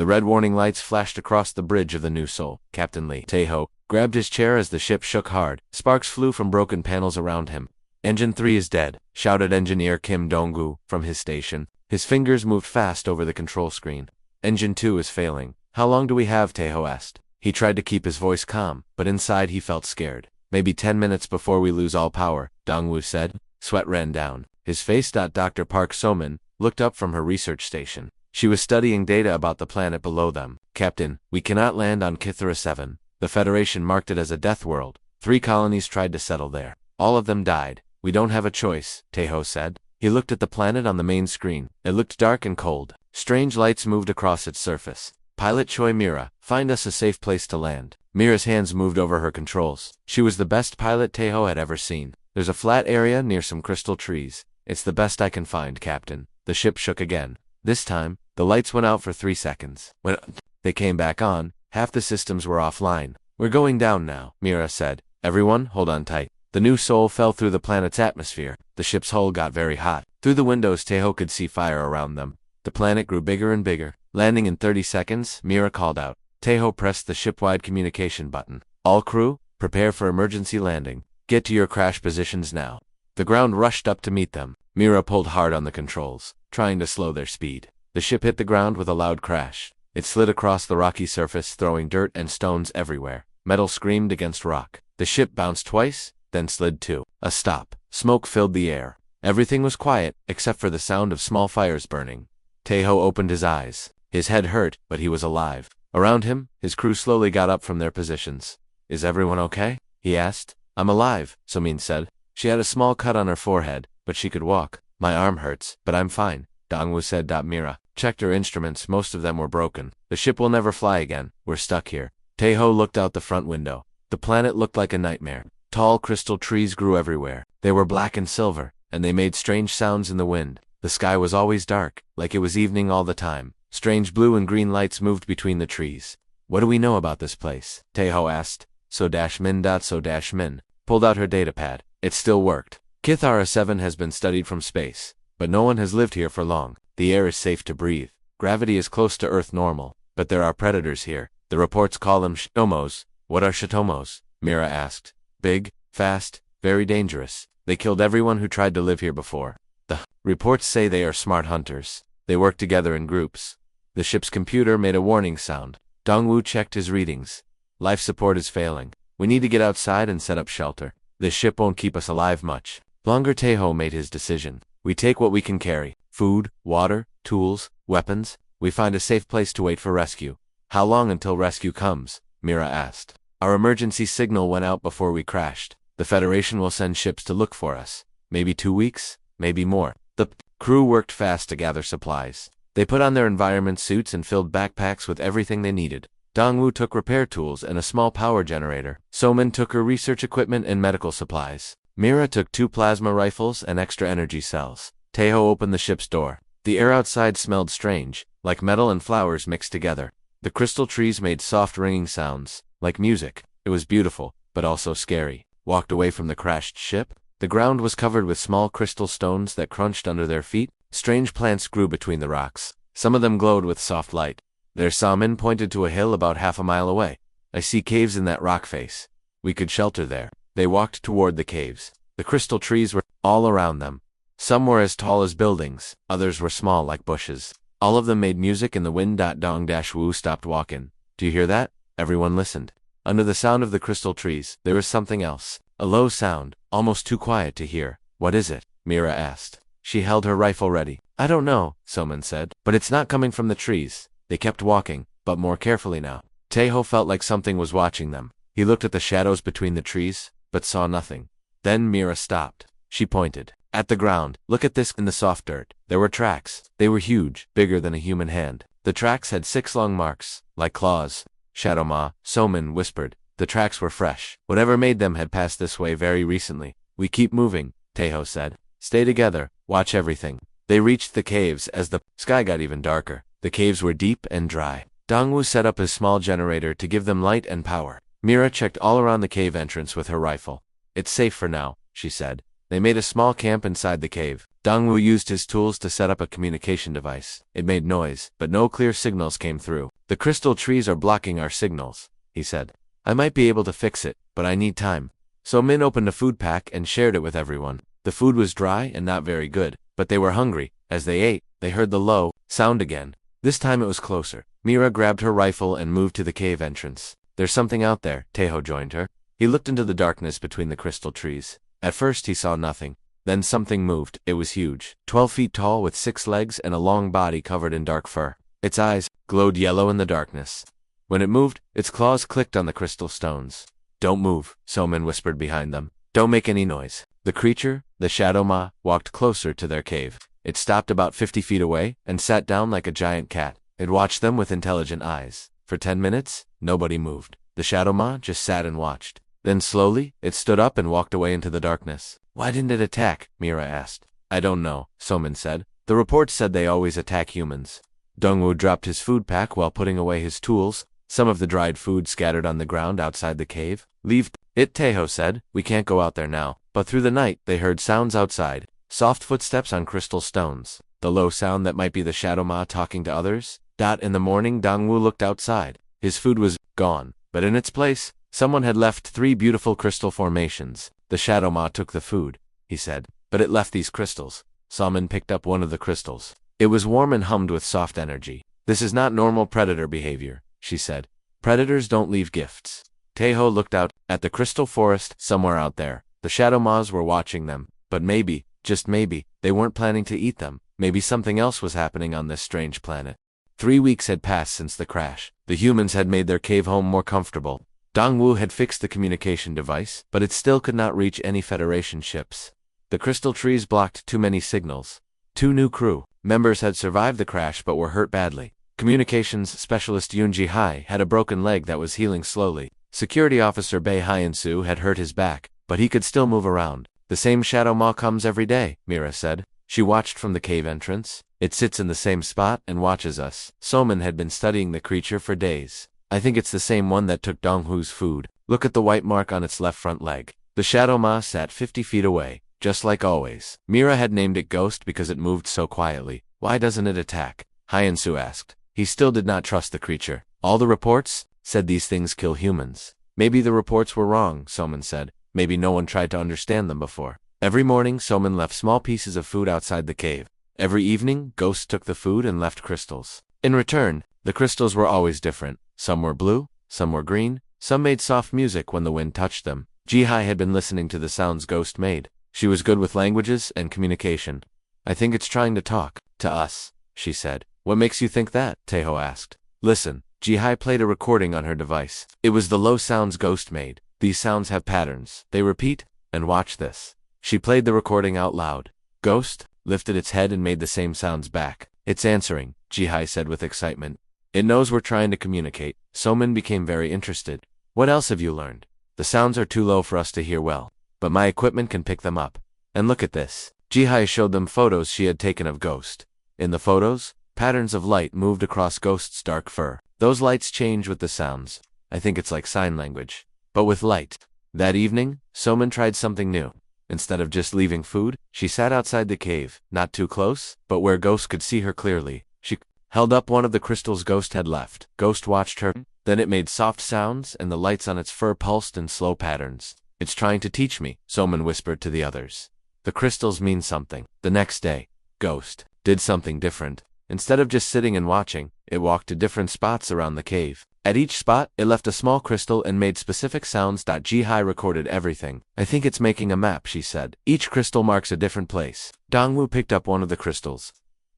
The red warning lights flashed across the bridge of the New Sol. Captain Lee Taeho grabbed his chair as the ship shook hard. Sparks flew from broken panels around him. "Engine 3 is dead," shouted Engineer Kim Dong-gu from his station. His fingers moved fast over the control screen. "Engine 2 is failing. How long do we have?" Taeho asked. He tried to keep his voice calm, but inside he felt scared. "Maybe 10 minutes before we lose all power," Dong-woo said. Sweat ran down his face. Dr. Park So-min looked up from her research station. She was studying data about the planet below them. "Captain, we cannot land on Kithara 7. The Federation marked it as a death world. 3 colonies tried to settle there. All of them died. We don't have a choice," Taeho said. He looked at the planet on the main screen. It looked dark and cold. Strange lights moved across its surface. "Pilot Choi Mira, find us a safe place to land." Mira's hands moved over her controls. She was the best pilot Taeho had ever seen. "There's a flat area near some crystal trees. It's the best I can find, Captain." The ship shook again. This time, the lights went out for 3 seconds. When they came back on, half the systems were offline. "We're going down now," Mira said. "Everyone, hold on tight." The New Sol fell through the planet's atmosphere. The ship's hull got very hot. Through the windows, Taeho could see fire around them. The planet grew bigger and bigger. Landing in 30 seconds, Mira called out. Taeho pressed the ship-wide communication button. "All crew, prepare for emergency landing. Get to your crash positions now." The ground rushed up to meet them. Mira pulled hard on the controls, trying to slow their speed. The ship hit the ground with a loud crash. It slid across the rocky surface, throwing dirt and stones everywhere. Metal screamed against rock. The ship bounced twice, then slid to a stop. Smoke filled the air. Everything was quiet, except for the sound of small fires burning. Taeho opened his eyes. His head hurt, but he was alive. Around him, his crew slowly got up from their positions. "Is everyone okay?" he asked. "I'm alive," So-min said. She had a small cut on her forehead, but she could walk. "My arm hurts, but I'm fine," Dong-woo said. Mira checked her instruments. Most of them were broken. "The ship will never fly again. We're stuck here." Taeho looked out the front window. The planet looked like a nightmare. Tall crystal trees grew everywhere. They were black and silver, and they made strange sounds in the wind. The sky was always dark, like it was evening all the time. Strange blue and green lights moved between the trees. "What do we know about this place?" Taeho asked. So-min pulled out her datapad. It still worked. "Kithara 7 has been studied from space, but no one has lived here for long. The air is safe to breathe. Gravity is close to Earth normal, but there are predators here. The reports call them shitomos." "What are shitomos?" Mira asked. "Big, fast, very dangerous. They killed everyone who tried to live here before. The reports say they are smart hunters. They work together in groups." The ship's computer made a warning sound. Dong-woo checked his readings. "Life support is failing. We need to get outside and set up shelter. This ship won't keep us alive much longer." Taeho made his decision. "We take what we can carry. Food, water, tools, weapons. We find a safe place to wait for rescue." "How long until rescue comes?" Mira asked. "Our emergency signal went out before we crashed. The Federation will send ships to look for us. Maybe 2 weeks, maybe more." The crew worked fast to gather supplies. They put on their environment suits and filled backpacks with everything they needed. Dong-woo took repair tools and a small power generator. So-min took her research equipment and medical supplies. Mira took 2 plasma rifles and extra energy cells. Taeho opened the ship's door. The air outside smelled strange, like metal and flowers mixed together. The crystal trees made soft ringing sounds, like music. It was beautiful, but also scary. Walked away from the crashed ship. The ground was covered with small crystal stones that crunched under their feet. Strange plants grew between the rocks. Some of them glowed with soft light. Their So-min pointed to a hill about half a mile away. "I see caves in that rock face. We could shelter there." They walked toward the caves. The crystal trees were all around them. Some were as tall as buildings, others were small like bushes. All of them made music in the wind. Dong-woo stopped walking. "Do you hear that?" Everyone listened. Under the sound of the crystal trees, there was something else. A low sound, almost too quiet to hear. "What is it?" Mira asked. She held her rifle ready. "I don't know," So-min said. "But it's not coming from the trees." They kept walking, but more carefully now. Taeho felt like something was watching them. He looked at the shadows between the trees, but saw nothing. Then Mira stopped. She pointed at the ground. "Look at this." In the soft dirt, there were tracks. They were huge, bigger than a human hand. The tracks had 6 long marks, like claws. "Shadow-ma," So-min whispered. "The tracks were fresh. Whatever made them had passed this way very recently." "We keep moving," Taeho said. "Stay together. Watch everything." They reached the caves as the sky got even darker. The caves were deep and dry. Dong-woo set up his small generator to give them light and power. Mira checked all around the cave entrance with her rifle. "It's safe for now," she said. They made a small camp inside the cave. Dongwu used his tools to set up a communication device. It made noise, but no clear signals came through. "The crystal trees are blocking our signals," he said. "I might be able to fix it, but I need time." So Min opened a food pack and shared it with everyone. The food was dry and not very good, but they were hungry. As they ate, they heard the low sound again. This time it was closer. Mira grabbed her rifle and moved to the cave entrance. "There's something out there," Taeho joined her. He looked into the darkness between the crystal trees. At first he saw nothing. Then something moved. It was huge, 12 feet tall with 6 legs and a long body covered in dark fur. Its eyes glowed yellow in the darkness. When it moved, its claws clicked on the crystal stones. "Don't move," Somin whispered behind them. "Don't make any noise." The creature, the Shadow Ma, walked closer to their cave. It stopped about 50 feet away and sat down like a giant cat. It watched them with intelligent eyes. For 10 minutes, nobody moved. The Shadow Ma just sat and watched. Then slowly, it stood up and walked away into the darkness. "Why didn't it attack?" Mira asked. "I don't know," Somin said. "The reports said they always attack humans." Dongwu dropped his food pack while putting away his tools. Some of the dried food scattered on the ground outside the cave. "Leave it," Taeho said. "We can't go out there now." But through the night, they heard sounds outside. Soft footsteps on crystal stones. The low sound that might be the Shadow Ma talking to others. In the morning, Dongwu looked outside. His food was gone, but in its place, someone had left 3 beautiful crystal formations. "The Shadow Ma took the food," he said, "but it left these crystals." Somin picked up one of the crystals. It was warm and hummed with soft energy. "This is not normal predator behavior," she said. "Predators don't leave gifts." Taeho looked out at the crystal forest somewhere out there. The Shadow Ma's were watching them, but maybe, just maybe, they weren't planning to eat them. Maybe something else was happening on this strange planet. 3 weeks had passed since the crash. The humans had made their cave home more comfortable. Dongwu had fixed the communication device, but it still could not reach any Federation ships. The crystal trees blocked too many signals. 2 new crew members had survived the crash but were hurt badly. Communications specialist Yoon Ji-hai had a broken leg that was healing slowly. Security officer Bae Hyun-soo had hurt his back, but he could still move around. "The same Shadow Ma comes every day," Mira said. She watched from the cave entrance. "It sits in the same spot and watches us." Somin had been studying the creature for days. "I think it's the same one that took Donghu's food. Look at the white mark on its left front leg." The Shadow Ma sat 50 feet away, just like always. Mira had named it Ghost because it moved so quietly. "Why doesn't it attack?" Hyun-soo asked. He still did not trust the creature. "All the reports said these things kill humans." "Maybe the reports were wrong," Somin said. "Maybe no one tried to understand them before." Every morning, Somin left small pieces of food outside the cave. Every evening, Ghost took the food and left crystals. In return, the crystals were always different. Some were blue, some were green, some made soft music when the wind touched them. Ji-hai had been listening to the sounds Ghost made. She was good with languages and communication. "I think it's trying to talk to us," she said. "What makes you think that?" Taeho asked. "Listen." Ji-hai played a recording on her device. It was the low sounds Ghost made. "These sounds have patterns. They repeat, and watch this." She played the recording out loud. Ghost lifted its head and made the same sounds back. "It's answering," Ji-hai said with excitement. "It knows we're trying to communicate." Somin became very interested. "What else have you learned?" "The sounds are too low for us to hear well, but my equipment can pick them up. And look at this." Ji-hai showed them photos she had taken of Ghost. In the photos, patterns of light moved across Ghost's dark fur. Those lights change with the sounds. "I think it's like sign language, but with light." That evening, Somin tried something new. Instead of just leaving food, she sat outside the cave, not too close, but where Ghost could see her clearly. She held up one of the crystals Ghost had left. Ghost watched her. Then it made soft sounds, and the lights on its fur pulsed in slow patterns. "It's trying to teach me," Somin whispered to the others. "The crystals mean something." The next day, Ghost did something different. Instead of just sitting and watching, it walked to different spots around the cave. At each spot, it left a small crystal and made specific sounds. Ji-hai recorded everything. "I think it's making a map," she said. "Each crystal marks a different place." Dongwu picked up one of the crystals.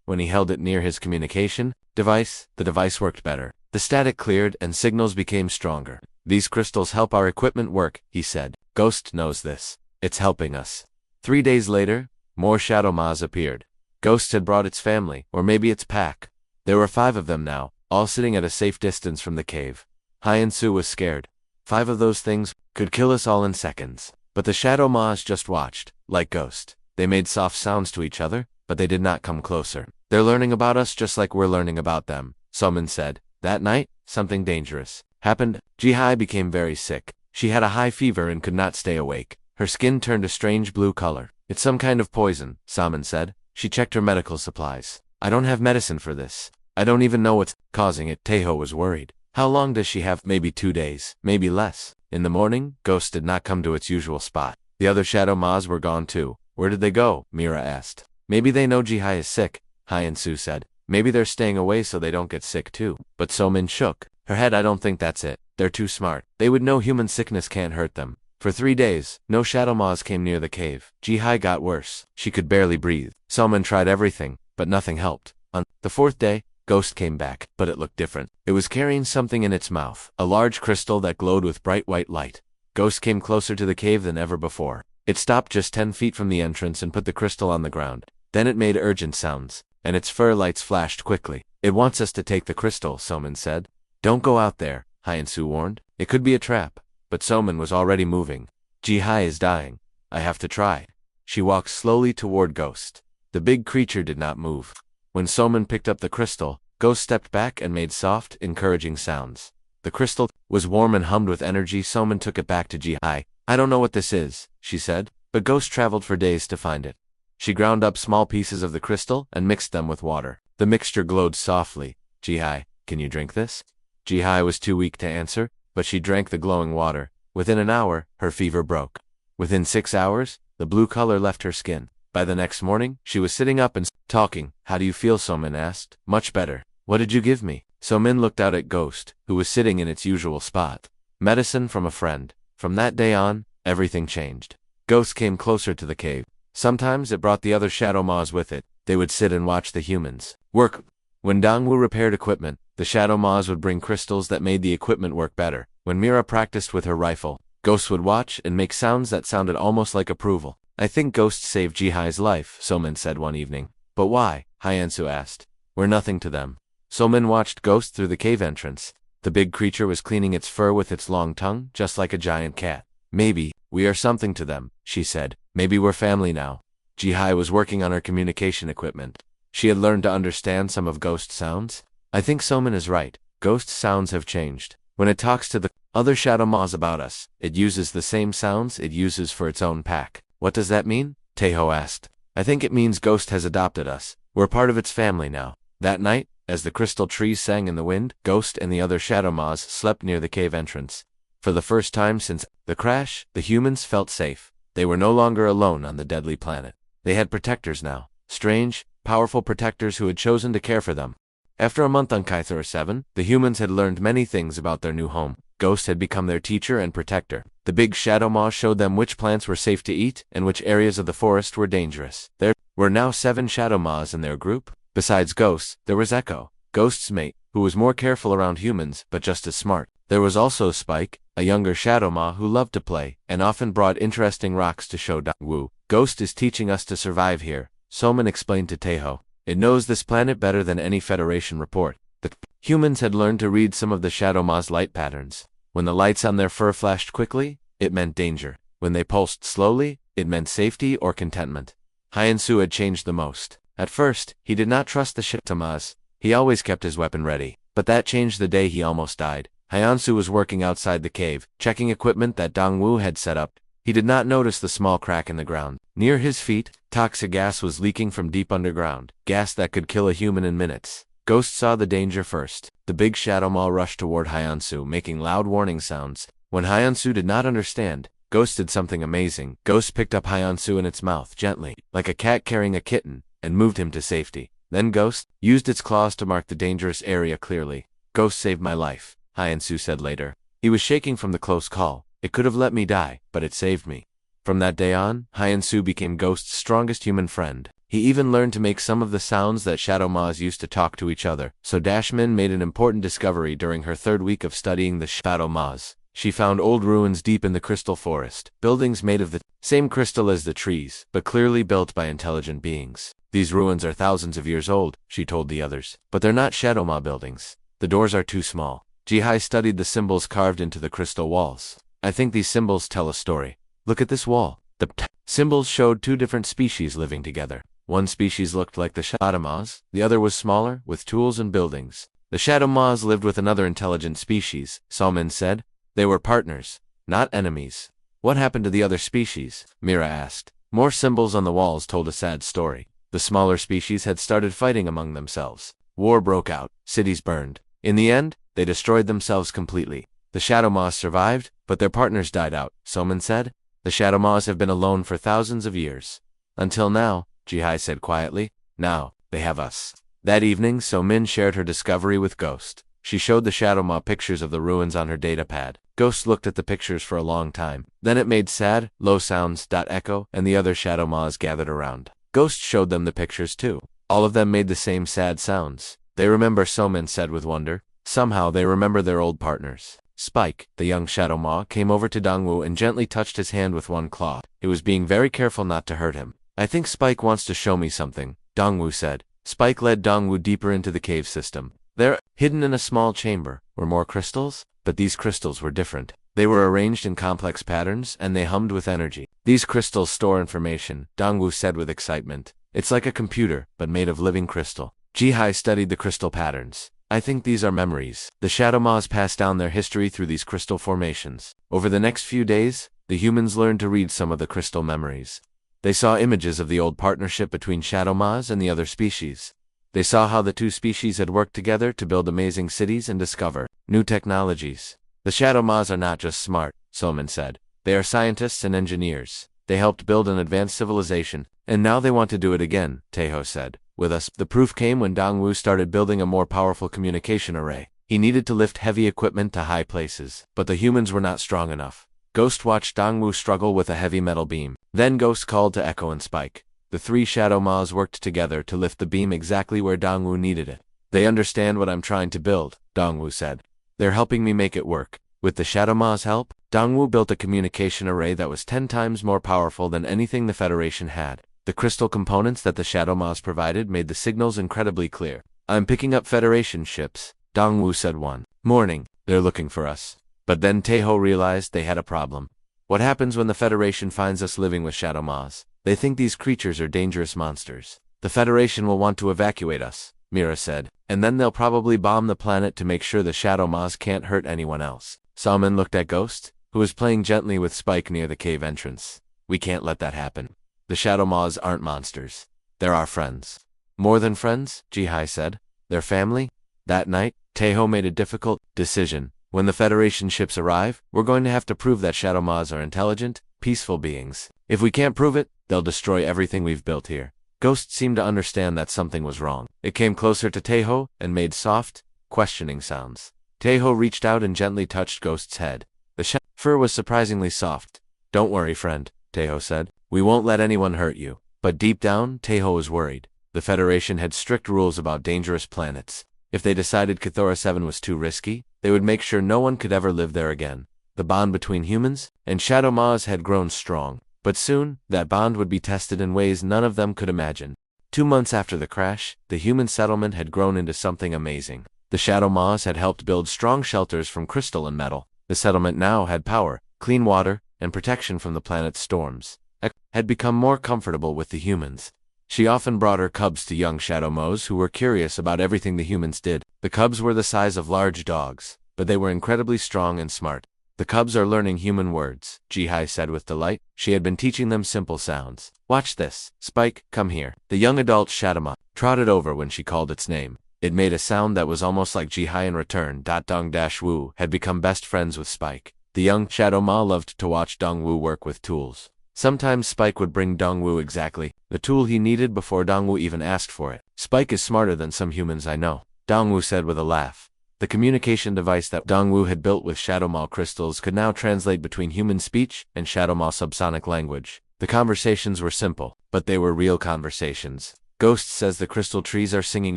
When he held it near his communication device, the device worked better. The static cleared and signals became stronger. "These crystals help our equipment work," he said. "Ghost knows this. It's helping us." 3 days later, more Shadow Ma's appeared. Ghost had brought its family, or maybe its pack. There were 5 of them now, all sitting at a safe distance from the cave. Hyun-soo was scared. 5 of those things could kill us all in seconds. But the Shadow Ma's just watched, like Ghost. They made soft sounds to each other, but they did not come closer. "They're learning about us just like we're learning about them," Somin said. That night, something dangerous happened. Ji-hai became very sick. She had a high fever and could not stay awake. Her skin turned a strange blue color. "It's some kind of poison," Somin said. She checked her medical supplies. I don't have medicine for this. I don't even know what's causing it. Taeho was worried. How long does she have? Maybe 2 days, maybe less. In the morning, Ghost did not come to its usual spot. The other Shadow Maws were gone too. Where did they go? Mira asked. Maybe they know Jihai is sick, Hyan-Su said. Maybe they're staying away so they don't get sick too. But So-min shook her head. I don't think that's it. They're too smart. They would know human sickness can't hurt them. For 3 days, no Shadow Maws came near the cave. Jihai got worse. She could barely breathe. So-min tried everything, but nothing helped. On the 4th day, Ghost came back, but it looked different. It was carrying something in its mouth, a large crystal that glowed with bright white light. Ghost came closer to the cave than ever before. It stopped just 10 feet from the entrance and put the crystal on the ground. Then it made urgent sounds, and its fur lights flashed quickly. It wants us to take the crystal, So-min said. Don't go out there, Hyan-Su warned. It could be a trap. But So-min was already moving. Jihai is dying. I have to try. She walked slowly toward Ghost. The big creature did not move. When So-min picked up the crystal, Ghost stepped back and made soft, encouraging sounds. The crystal was warm and hummed with energy. So-min took it back to Jihai. I don't know what this is, she said, but Ghost traveled for days to find it. She ground up small pieces of the crystal and mixed them with water. The mixture glowed softly. Jihai, can you drink this? Jihai was too weak to answer, but she drank the glowing water. Within an hour, her fever broke. Within 6 hours, the blue color left her skin. By the next morning, she was sitting up and talking. How do you feel? So-min asked. Much better. What did you give me? So-min looked out at Ghost, who was sitting in its usual spot. Medicine from a friend. From that day on, everything changed. Ghost came closer to the cave. Sometimes it brought the other Shadow Maws with it. They would sit and watch the humans work. When Dongwu repaired equipment, the Shadow Maws would bring crystals that made the equipment work better. When Mira practiced with her rifle, Ghost would watch and make sounds that sounded almost like approval. I think Ghost saved Jihai's life, So-min said one evening. But why? Hyan-Su asked. We're nothing to them. So-min watched Ghost through the cave entrance. The big creature was cleaning its fur with its long tongue, just like a giant cat. Maybe we are something to them, she said. Maybe we're family now. Jihai was working on her communication equipment. She had learned to understand some of Ghost sounds. I think So-min is right. Ghost sounds have changed. When it talks to the other Shadow Maws about us, it uses the same sounds it uses for its own pack. What does that mean? Taeho asked. I think it means Ghost has adopted us. We're part of its family now. That night, as the crystal trees sang in the wind, Ghost and the other Shadow Maws slept near the cave entrance. For the first time since the crash, the humans felt safe. They were no longer alone on the deadly planet. They had protectors now. Strange, powerful protectors who had chosen to care for them. After a month on Kythera 7, the humans had learned many things about their new home. Ghost had become their teacher and protector. The big Shadow Maw showed them which plants were safe to eat and which areas of the forest were dangerous. There were now 7 Shadow Maws in their group. Besides Ghost, there was Echo, Ghost's mate, who was more careful around humans but just as smart. There was also Spike, a younger Shadow Maw who loved to play and often brought interesting rocks to show Dongwu. Ghost is teaching us to survive here, So-min explained to Taeho. It knows this planet better than any Federation report. The humans had learned to read some of the Shadow Maw's light patterns. When the lights on their fur flashed quickly, it meant danger. When they pulsed slowly, it meant safety or contentment. Hyan-Su had changed the most. At first, he did not trust the Shadow Maws. He always kept his weapon ready. But that changed the day he almost died. Hyan-Su was working outside the cave, checking equipment that Dongwu had set up. He did not notice the small crack in the ground. Near his feet, toxic gas was leaking from deep underground, gas that could kill a human in minutes. Ghost saw the danger first. The big Shadow Maw rushed toward Hyan-Su, making loud warning sounds. When Hyan-Su did not understand, Ghost did something amazing. Ghost picked up Hyan-Su in its mouth gently, like a cat carrying a kitten, and moved him to safety. Then Ghost used its claws to mark the dangerous area clearly. Ghost saved my life, Hyan-Su said later. He was shaking from the close call. It could have let me die, but it saved me. From that day on, Hyan-Su became Ghost's strongest human friend. He even learned to make some of the sounds that Shadow Maws used to talk to each other. So Dashmin made an important discovery during her 3rd week of studying the Shadow Maws. She found old ruins deep in the crystal forest, buildings made of the same crystal as the trees, but clearly built by intelligent beings. These ruins are thousands of years old, she told the others. But they're not Shadow Maw buildings. The doors are too small. Jihai studied the symbols carved into the crystal walls. I think these symbols tell a story. Look at this wall. The symbols showed 2 different species living together. One species looked like the Shadow Maws, the other was smaller, with tools and buildings. The Shadow Maws lived with another intelligent species, So-min said. They were partners, not enemies. What happened to the other species? Mira asked. More symbols on the walls told a sad story. The smaller species had started fighting among themselves. War broke out. Cities burned. In the end, they destroyed themselves completely. The Shadow Maws survived, but their partners died out, Soman said. The Shadow Maws have been alone for thousands of years. Until now, Jihai said quietly. Now, they have us. That evening, Somin shared her discovery with Ghost. She showed the Shadow Maw pictures of the ruins on her datapad. Ghost looked at the pictures for a long time. Then it made sad, low sounds. Echo and the other Shadow Maws gathered around. Ghost showed them the pictures too. All of them made the same sad sounds. They remember, Somin said with wonder. Somehow they remember their old partners. Spike, the young Shadow Maw, came over to Dongwu and gently touched his hand with one claw. It was being very careful not to hurt him. I think Spike wants to show me something, Dongwu said. Spike led Dongwu deeper into the cave system. There, hidden in a small chamber, were more crystals, but these crystals were different. They were arranged in complex patterns, and they hummed with energy. These crystals store information, Dongwu said with excitement. It's like a computer, but made of living crystal. Jihai studied the crystal patterns. I think these are memories. The Shadow Maws passed down their history through these crystal formations. Over the next few days, the humans learned to read some of the crystal memories. They saw images of the old partnership between Shadow Maws and the other species. They saw how the two species had worked together to build amazing cities and discover new technologies. The Shadow Maws are not just smart, Soman said. They are scientists and engineers. They helped build an advanced civilization, and now they want to do it again, Taeho said. With us, the proof came when Dongwu started building a more powerful communication array. He needed to lift heavy equipment to high places, but the humans were not strong enough. Ghost watched Dongwu struggle with a heavy metal beam. Then Ghost called to Echo and Spike. The three Shadow Maws worked together to lift the beam exactly where Dongwu needed it. They understand what I'm trying to build, Dongwu said. They're helping me make it work. With the Shadow Maws' help, Dongwu built a communication array that was 10 times more powerful than anything the Federation had. The crystal components that the Shadow Maws provided made the signals incredibly clear. I'm picking up Federation ships, Dongwu said one morning. They're looking for us. But then Taeho realized they had a problem. What happens when the Federation finds us living with Shadow Maws? They think these creatures are dangerous monsters. The Federation will want to evacuate us, Mira said, and then they'll probably bomb the planet to make sure the Shadow Maws can't hurt anyone else. Salman looked at Ghost, who was playing gently with Spike near the cave entrance. We can't let that happen. The Shadow Maws aren't monsters. They're our friends. More than friends, Jihai said. They're family? That night, Taeho made a difficult decision. When the Federation ships arrive, we're going to have to prove that Shadow Maws are intelligent, peaceful beings. If we can't prove it, they'll destroy everything we've built here. Ghost seemed to understand that something was wrong. It came closer to Taeho and made soft, questioning sounds. Taeho reached out and gently touched Ghost's head. The fur was surprisingly soft. Don't worry, friend, Taeho said. We won't let anyone hurt you. But deep down, Taeho was worried. The Federation had strict rules about dangerous planets. If they decided Cathora 7 was too risky, they would make sure no one could ever live there again. The bond between humans and Shadow Maws had grown strong. But soon, that bond would be tested in ways none of them could imagine. 2 months after the crash, the human settlement had grown into something amazing. The Shadow Maws had helped build strong shelters from crystal and metal. The settlement now had power, clean water, and protection from the planet's storms. Ek had become more comfortable with the humans. She often brought her cubs to young Shadow Maws who were curious about everything the humans did. The cubs were the size of large dogs, but they were incredibly strong and smart. The cubs are learning human words, Jihai said with delight. She had been teaching them simple sounds. Watch this. Spike, come here. The young adult Shadow Maw trotted over when she called its name. It made a sound that was almost like Jihai in return. Dong-Wu had become best friends with Spike. The young Shadow Maw loved to watch Dongwu work with tools. Sometimes Spike would bring Dongwu exactly the tool he needed before Dongwu even asked for it. Spike is smarter than some humans I know, Dongwu said with a laugh. The communication device that Dongwu had built with Shadow Maw crystals could now translate between human speech and Shadow Maw subsonic language. The conversations were simple, but they were real conversations. Ghost says the crystal trees are singing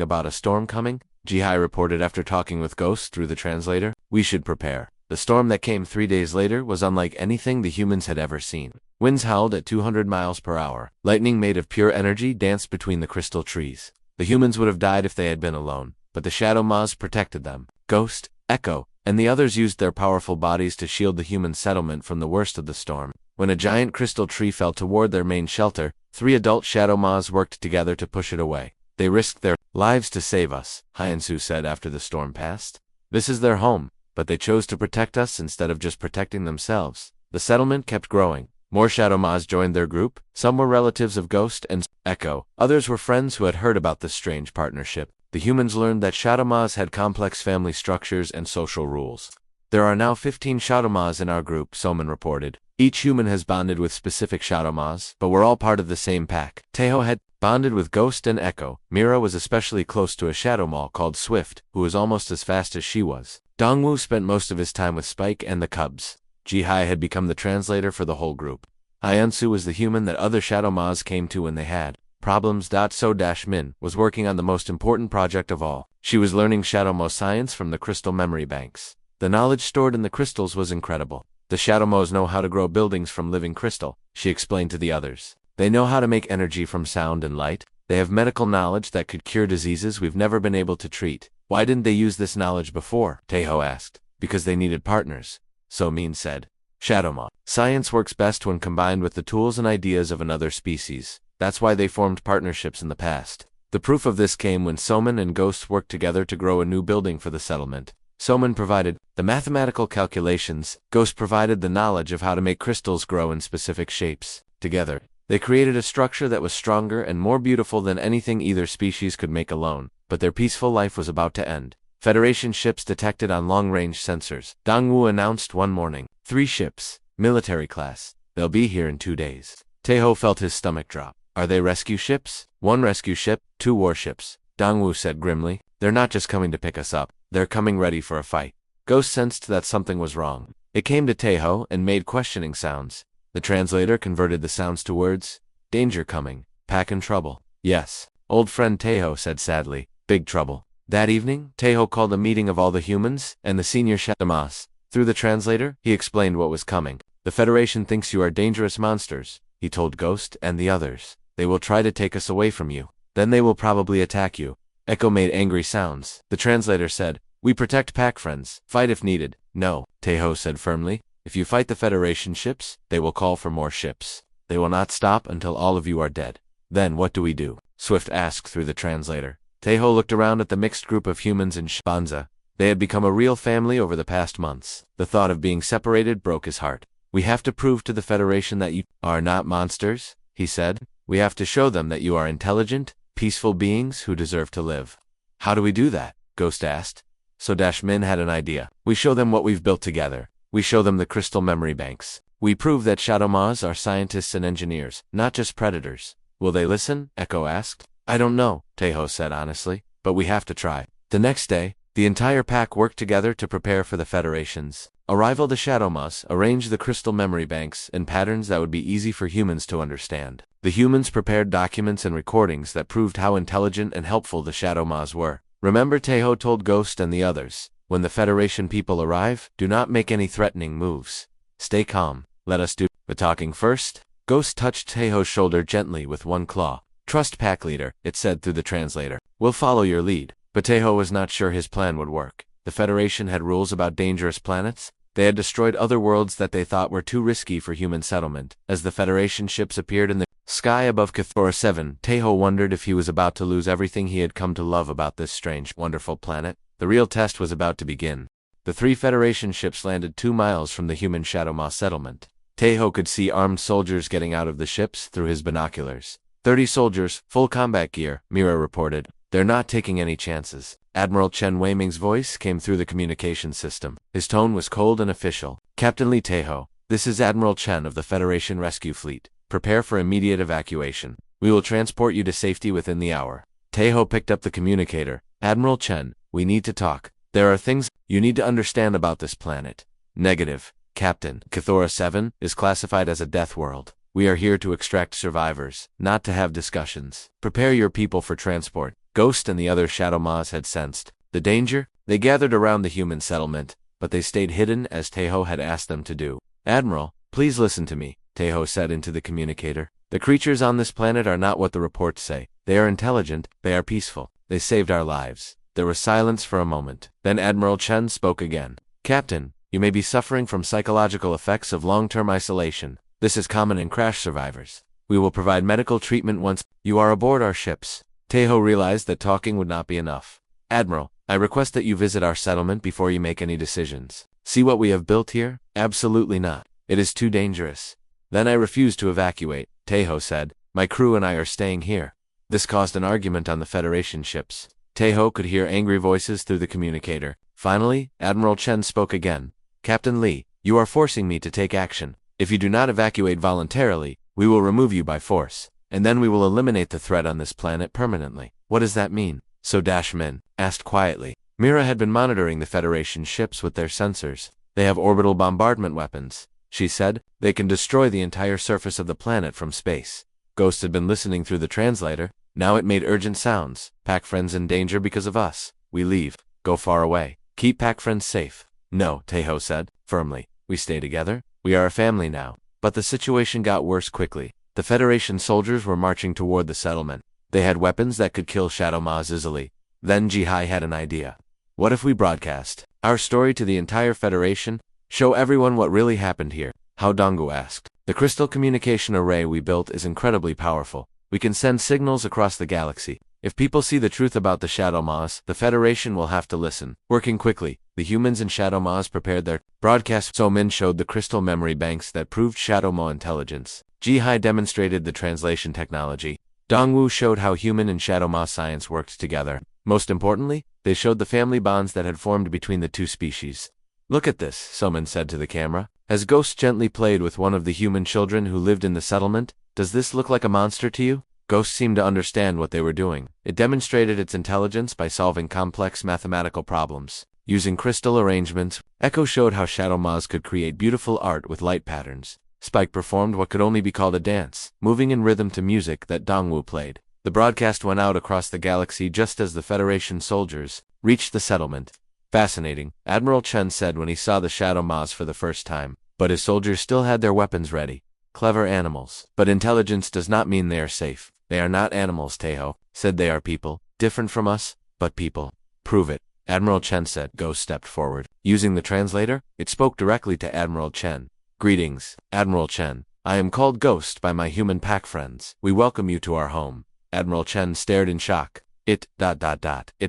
about a storm coming, Jihai reported after talking with Ghost through the translator. We should prepare. The storm that came 3 days later was unlike anything the humans had ever seen. Winds howled at 200 miles per hour. Lightning made of pure energy danced between the crystal trees. The humans would have died if they had been alone, but the Shadow Maws protected them. Ghost, Echo, and the others used their powerful bodies to shield the human settlement from the worst of the storm. When a giant crystal tree fell toward their main shelter, 3 adult Shadow Maws worked together to push it away. They risked their lives to save us, Hyansu said after the storm passed. This is their home, but they chose to protect us instead of just protecting themselves. The settlement kept growing. More Shadow Ma's joined their group. Some were relatives of Ghost and Echo. Others were friends who had heard about this strange partnership. The humans learned that Shadow Mas had complex family structures and social rules. There are now 15 Shadow Mas in our group, Soman reported. Each human has bonded with specific Shadow Mas, but we're all part of the same pack. Taeho had bonded with Ghost and Echo. Mira was especially close to a Shadow Ma called Swift, who was almost as fast as she was. Dongwoo spent most of his time with Spike and the Cubs. Jihai had become the translator for the whole group. Hyunsu was the human that other Shadow Mas came to when they had problems. So-Min was working on the most important project of all. She was learning Shadow Ma science from the crystal memory banks. The knowledge stored in the crystals was incredible. The Shadow Mas know how to grow buildings from living crystal, she explained to the others. They know how to make energy from sound and light. They have medical knowledge that could cure diseases we've never been able to treat. Why didn't they use this knowledge before? Taeho asked. Because they needed partners, So-Min said. Shadow Ma science works best when combined with the tools and ideas of another species. That's why they formed partnerships in the past. The proof of this came when Soman and Ghost worked together to grow a new building for the settlement. Soman provided the mathematical calculations. Ghost provided the knowledge of how to make crystals grow in specific shapes. Together, they created a structure that was stronger and more beautiful than anything either species could make alone. But their peaceful life was about to end. Federation ships detected on long-range sensors. Dongwoo announced one morning. 3 ships, military class. They'll be here in 2 days. Taeho felt his stomach drop. Are they rescue ships? 1 rescue ship, 2 warships. Dongwoo said grimly. They're not just coming to pick us up. They're coming ready for a fight. Ghost sensed that something was wrong. It came to Taeho and made questioning sounds. The translator converted the sounds to words. Danger coming. Pack in trouble. Yes. Old friend Taeho said sadly. Big trouble. That evening, Taeho called a meeting of all the humans and the senior Shadow Mas. Through the translator, he explained what was coming. The Federation thinks you are dangerous monsters, he told Ghost and the others. They will try to take us away from you. Then they will probably attack you. Echo made angry sounds. The translator said, we protect pack friends. Fight if needed. No, Taeho said firmly. If you fight the Federation ships, they will call for more ships. They will not stop until all of you are dead. Then what do we do? Swift asked through the translator. Taeho looked around at the mixed group of humans in Shanza. They had become a real family over the past months. The thought of being separated broke his heart. We have to prove to the Federation that you are not monsters, he said. We have to show them that you are intelligent, peaceful beings who deserve to live. How do we do that? Ghost asked. So-Min had an idea. We show them what we've built together. We show them the crystal memory banks. We prove that Shadow Mas are scientists and engineers, not just predators. Will they listen? Echo asked. I don't know, Taeho said honestly, but we have to try. The next day, the entire pack worked together to prepare for the Federation's arrival. The Shadow Mas arranged the crystal memory banks in patterns that would be easy for humans to understand. The humans prepared documents and recordings that proved how intelligent and helpful the Shadow Mas were. Remember, Taeho told Ghost and the others, when the Federation people arrive, do not make any threatening moves. Stay calm. Let us do the talking first. Ghost touched Taeho's shoulder gently with one claw. Trust pack leader, it said through the translator. We'll follow your lead. But Taeho was not sure his plan would work. The Federation had rules about dangerous planets. They had destroyed other worlds that they thought were too risky for human settlement. As the Federation ships appeared in the sky above Cathora 7, Taeho wondered if he was about to lose everything he had come to love about this strange, wonderful planet. The real test was about to begin. The 3 Federation ships landed 2 miles from the human Shadow Ma settlement. Taeho could see armed soldiers getting out of the ships through his binoculars. 30 soldiers, full combat gear, Mira reported. They're not taking any chances. Admiral Chen Weiming's voice came through the communication system. His tone was cold and official. Captain Lee Taeho, this is Admiral Chen of the Federation Rescue Fleet. Prepare for immediate evacuation. We will transport you to safety within the hour. Taeho picked up the communicator. Admiral Chen, we need to talk. There are things you need to understand about this planet. Negative. Captain, Cathora 7 is classified as a death world. We are here to extract survivors, not to have discussions. Prepare your people for transport. Ghost and the other Shadow Mas had sensed the danger. They gathered around the human settlement, but they stayed hidden as Taeho had asked them to do. Admiral, please listen to me, Taeho said into the communicator. The creatures on this planet are not what the reports say. They are intelligent, they are peaceful. They saved our lives. There was silence for a moment. Then Admiral Chen spoke again. Captain, you may be suffering from psychological effects of long-term isolation. This is common in crash survivors. We will provide medical treatment once you are aboard our ships. Taeho realized that talking would not be enough. Admiral, I request that you visit our settlement before you make any decisions. See what we have built here? Absolutely not. It is too dangerous. Then I refused to evacuate, Taeho said. My crew and I are staying here. This caused an argument on the Federation ships. Taeho could hear angry voices through the communicator. Finally, Admiral Chen spoke again. Captain Lee, you are forcing me to take action. If you do not evacuate voluntarily, we will remove you by force, and then we will eliminate the threat on this planet permanently. What does that mean? So Min asked quietly. Mira had been monitoring the Federation ships with their sensors. They have orbital bombardment weapons, she said. They can destroy the entire surface of the planet from space. Ghost had been listening through the translator. Now it made urgent sounds. Pack friends in danger because of us. We leave. Go far away. Keep pack friends safe. No, Taeho said, firmly. We stay together. We are a family now. But the situation got worse quickly. The Federation soldiers were marching toward the settlement. They had weapons that could kill Shadow Maws easily. Then Jihai had an idea. What if we broadcast our story to the entire Federation? Show everyone what really happened here. How Donggu asked. The crystal communication array we built is incredibly powerful. We can send signals across the galaxy. If people see the truth about the Shadow Maws, the Federation will have to listen. Working quickly, the humans in Shadow Maws prepared their broadcast. Somin showed the crystal memory banks that proved Shadow Maw intelligence. Jihai demonstrated the translation technology. Dongwu showed how human and Shadow Maw science worked together. Most importantly, they showed the family bonds that had formed between the two species. Look at this, Somin said to the camera. As Ghost gently played with one of the human children who lived in the settlement, does this look like a monster to you? Ghost seemed to understand what they were doing. It demonstrated its intelligence by solving complex mathematical problems. Using crystal arrangements, Echo showed how Shadow Maws could create beautiful art with light patterns. Spike performed what could only be called a dance, moving in rhythm to music that Dongwu played. The broadcast went out across the galaxy just as the Federation soldiers reached the settlement. Fascinating, Admiral Chen said when he saw the Shadow Maws for the first time. But his soldiers still had their weapons ready. Clever animals. But intelligence does not mean they are safe. They are not animals, Taeho said. They are people. Different from us, but people. Prove it, Admiral Chen said. Ghost stepped forward. Using the translator, it spoke directly to Admiral Chen. Greetings, Admiral Chen. I am called Ghost by my human pack friends. We welcome you to our home. Admiral Chen stared in shock. It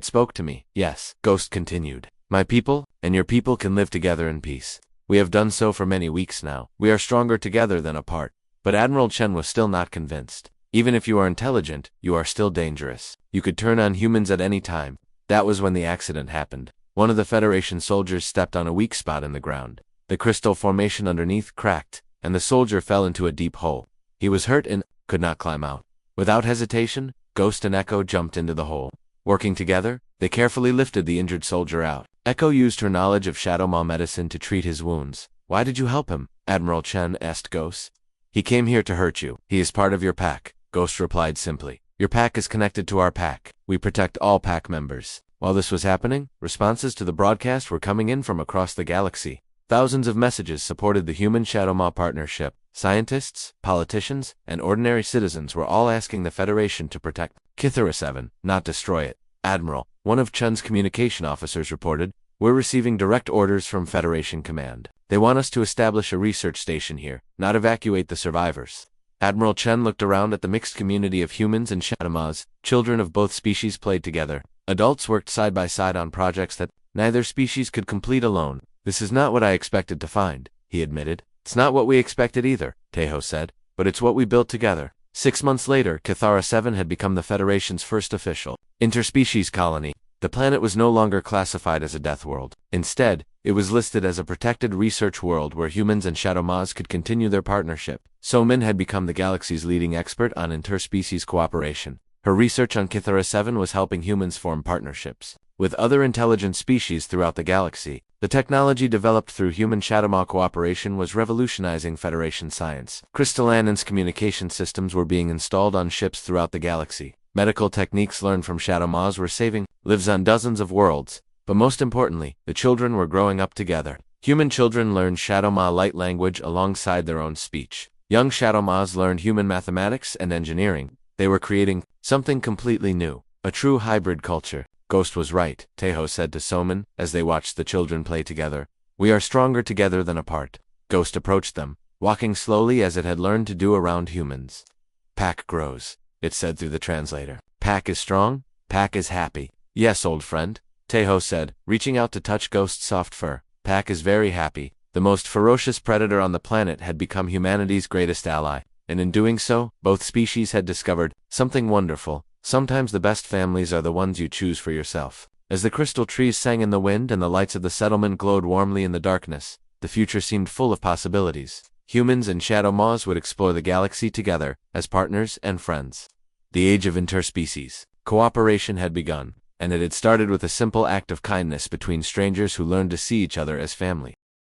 spoke to me. Yes, Ghost continued. My people and your people can live together in peace. We have done so for many weeks now. We are stronger together than apart. But Admiral Chen was still not convinced. Even if you are intelligent, you are still dangerous. You could turn on humans at any time. That was when the accident happened. One of the Federation soldiers stepped on a weak spot in the ground. The crystal formation underneath cracked, and the soldier fell into a deep hole. He was hurt and could not climb out. Without hesitation, Ghost and Echo jumped into the hole. Working together, they carefully lifted the injured soldier out. Echo used her knowledge of Shadow Maw medicine to treat his wounds. Why did you help him? Admiral Chen asked Ghost. He came here to hurt you. He is part of your pack, Ghost replied simply. Your pack is connected to our pack. We protect all pack members. While this was happening, responses to the broadcast were coming in from across the galaxy. Thousands of messages supported the human Shadow Maw partnership. Scientists, politicians, and ordinary citizens were all asking the Federation to protect Kithara 7, not destroy it. Admiral, one of Chen's communication officers reported, we're receiving direct orders from Federation Command. They want us to establish a research station here, not evacuate the survivors. Admiral Chen looked around at the mixed community of humans and Shadow Maws. Children of both species played together. Adults worked side by side on projects that neither species could complete alone. This is not what I expected to find, he admitted. It's not what we expected either, Taeho said, but it's what we built together. 6 months later, Kithara 7 had become the Federation's first official interspecies colony. The planet was no longer classified as a death world. Instead, it was listed as a protected research world where humans and Shadow Maws could continue their partnership. Somin had become the galaxy's leading expert on interspecies cooperation. Her research on Kithara 7 was helping humans form partnerships with other intelligent species throughout the galaxy. The technology developed through human Shadow Maw cooperation was revolutionizing Federation science. Crystallin's communication systems were being installed on ships throughout the galaxy. Medical techniques learned from Shadow Maws were saving lives on dozens of worlds. But most importantly, the children were growing up together. Human children learned Shadow Maw light language alongside their own speech. Young Shadow Maws learned human mathematics and engineering. They were creating something completely new, a true hybrid culture. Ghost was right, Taeho said to Somin as they watched the children play together. We are stronger together than apart. Ghost approached them, walking slowly as it had learned to do around humans. Pack grows, it said through the translator. Pack is strong, Pack is happy. Yes, old friend, Taeho said, reaching out to touch Ghost's soft fur. Pack is very happy. The most ferocious predator on the planet had become humanity's greatest ally, and in doing so, both species had discovered something wonderful. Sometimes the best families are the ones you choose for yourself. As the crystal trees sang in the wind and the lights of the settlement glowed warmly in the darkness, the future seemed full of possibilities. Humans and Shadow Maws would explore the galaxy together, as partners and friends. The age of interspecies cooperation had begun, and it had started with a simple act of kindness between strangers who learned to see each other as family.